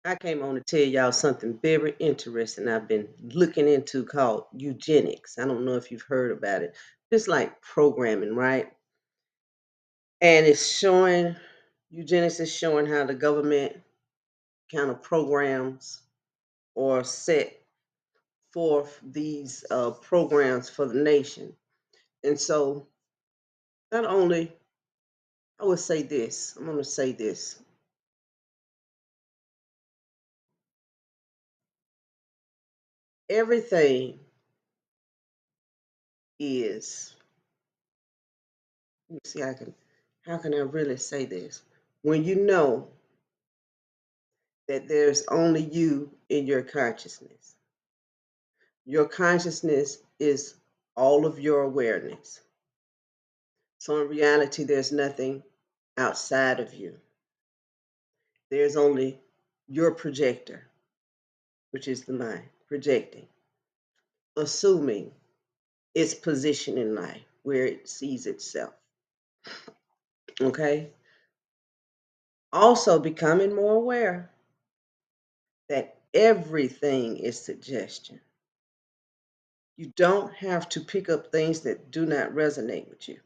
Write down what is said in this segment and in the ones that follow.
I came on to tell y'all something very interesting I've been looking into called eugenics. I don't know if you've heard about it. It's like programming, right? And it's showing, eugenics is showing how the government kind of programs or set forth these programs for the nation. And so, not only, I would say this, I'm going to say this. Everything is, let me see, how can I really say this? When you know that there's only you in your consciousness. Your consciousness is all of your awareness. So in reality, there's nothing outside of you. There's only your projector, which is the mind, projecting, assuming its position in life, where it sees itself. Okay? Also becoming more aware that everything is suggestion. You don't have to pick up things that do not resonate with you.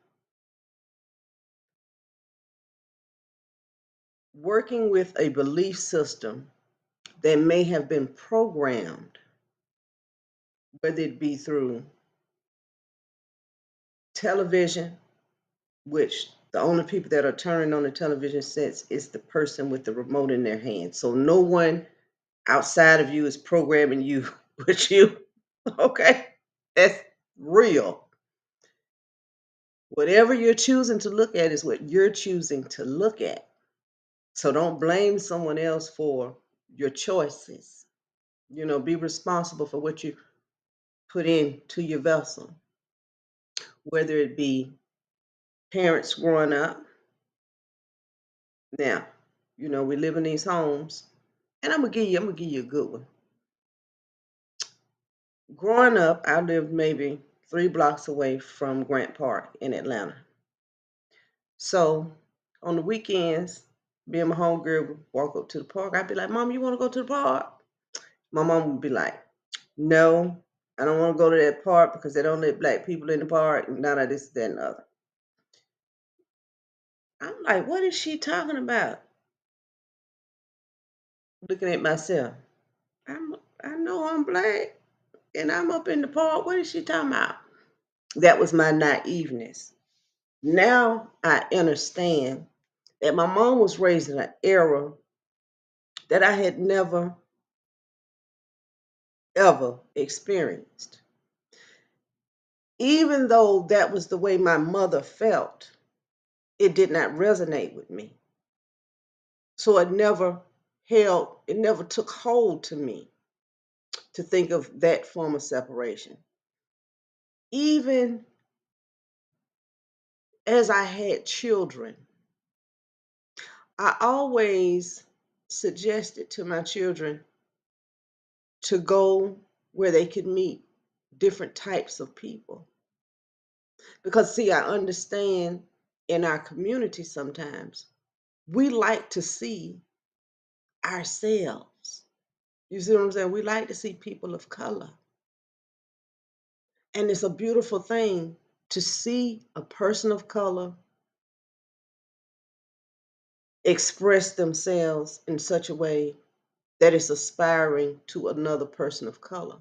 Working with a belief system that may have been programmed, whether it be through television, which the only people that are turning on the television sets is the person with the remote in their hand. So no one outside of you is programming you but you. Okay? That's real. Whatever you're choosing to look at is what you're choosing to look at. So don't blame someone else for your choices. Be responsible for what you put into your vessel, whether it be parents growing up. Now, we live in these homes, and I'm gonna give you a good one. Growing up, I lived maybe 3 blocks away from Grant Park in Atlanta. So on the weekends, me and my homegirl would walk up to the park. I'd be like, "Mom, you want to go to the park?" My mom would be like, "No, I don't want to go to that park because they don't let black people in the park, and none of this, that, and the other." I'm like, "What is she talking about?" Looking at myself. I'm I know I'm black and I'm up in the park. What is she talking about? That was my naiveness. Now I understand that my mom was raised in an era that I had never ever experienced. Even though that was the way my mother felt, it did not resonate with me. So it never took hold to me to think of that form of separation. Even as I had children, I always suggested to my children to go where they could meet different types of people. Because, see, I understand in our community sometimes we like to see ourselves. You see what I'm saying? We like to see people of color. And it's a beautiful thing to see a person of color express themselves in such a way that it's aspiring to another person of color.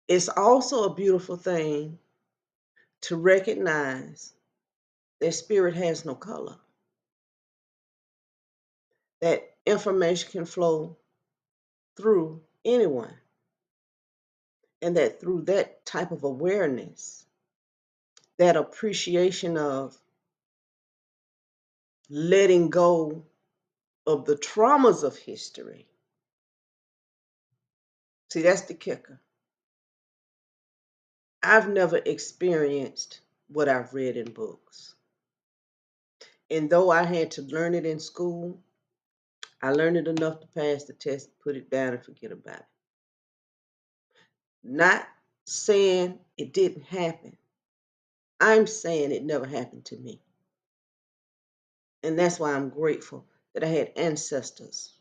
It's also a beautiful thing to recognize that spirit has no color, that information can flow through anyone, and that through that type of awareness, that appreciation of letting go of the traumas of history. See, that's the kicker. I've never experienced what I've read in books. And though I had to learn it in school, I learned it enough to pass the test, put it down, and forget about it. Not saying it didn't happen. I'm saying it never happened to me. And that's why I'm grateful that I had ancestors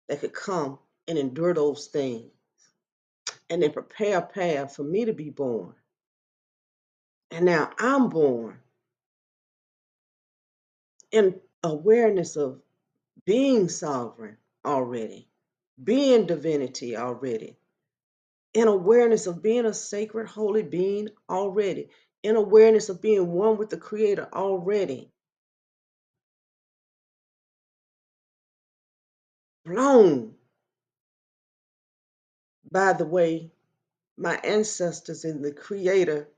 that could come and endure those things and then prepare a path for me to be born. And now I'm born in awareness of being sovereign already, being divinity already, in awareness of being a sacred, holy being already, in awareness of being one with the Creator already, blown by the way my ancestors and the Creator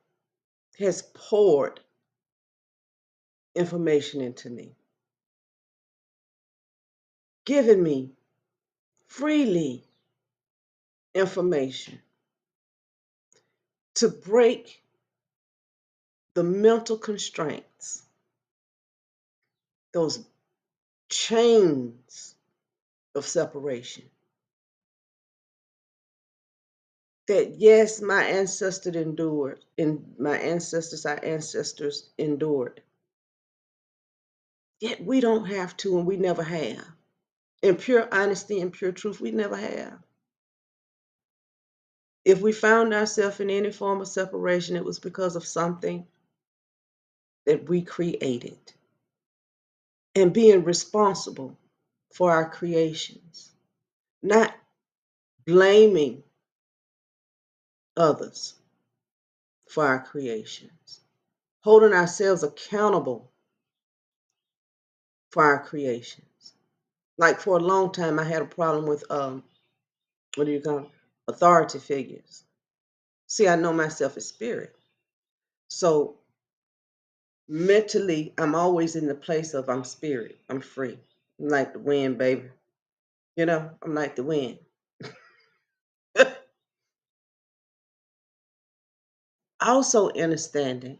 has poured information into me, given me freely information to break the mental constraints, those chains of separation. That yes, my ancestors endured, and our ancestors endured. Yet we don't have to, and we never have. In pure honesty and pure truth, we never have. If we found ourselves in any form of separation, it was because of something that we created. And being responsible for our creations, not blaming others for our creations, holding ourselves accountable for our creations. Like for a long time, I had a problem with what do you call it? Authority figures. See, I know myself as spirit, so mentally, I'm always in the place of I'm spirit, I'm free. I'm like the wind, baby. I'm like the wind. Also, understanding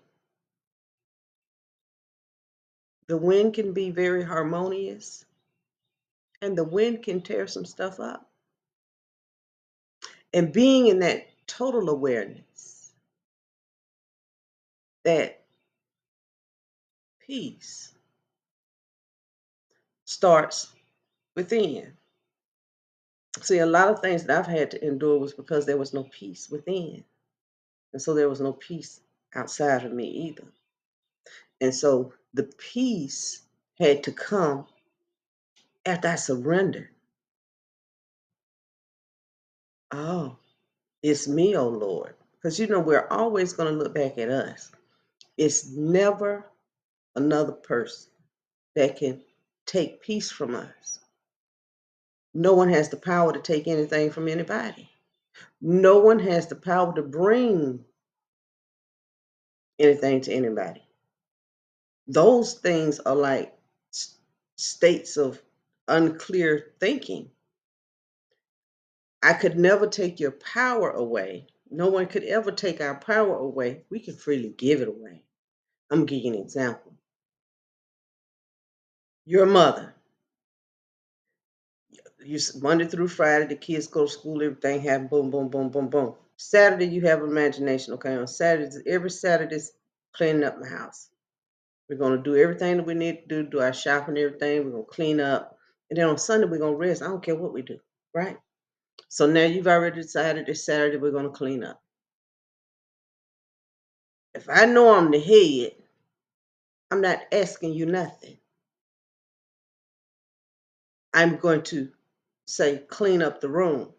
the wind can be very harmonious, and the wind can tear some stuff up. And being in that total awareness, that peace starts within. See, a lot of things that I've had to endure was because there was no peace within. And so there was no peace outside of me either. And so the peace had to come after I surrendered. Oh, it's me, oh Lord. Because we're always going to look back at us. It's never another person that can take peace from us. No one has the power to take anything from anybody. No one has the power to bring anything to anybody. Those things are like states of unclear thinking. I could never take your power away. No one could ever take our power away. We can freely give it away. I'm going to give you an example. Your mother, Monday through Friday, the kids go to school, everything happens, boom, boom, boom, boom, boom. Saturday, you have imagination, okay? On Saturdays, every Saturday's cleaning up my house. We're going to do everything that we need to do our shopping, everything. We're going to clean up. And then on Sunday, we're going to rest. I don't care what we do, right? So now you've already decided this Saturday we're going to clean up. If I know I'm the head, I'm not asking you nothing. I'm going to say, clean up the room,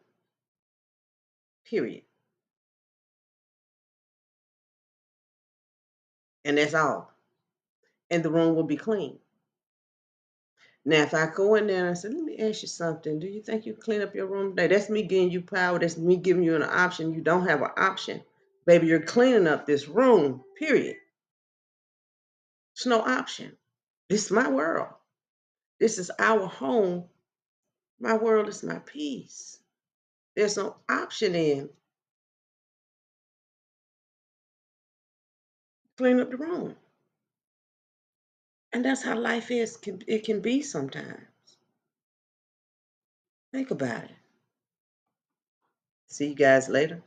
period. And that's all. And the room will be clean. Now, if I go in there and I say, let me ask you something. Do you think you clean up your room today? That's me giving you power. That's me giving you an option. You don't have an option. Baby, you're cleaning up this room, period. It's no option. This is my world. This is our home. My world is my peace. There's no option in clean up the room. And that's how life is. It can be sometimes. Think about it. See you guys later.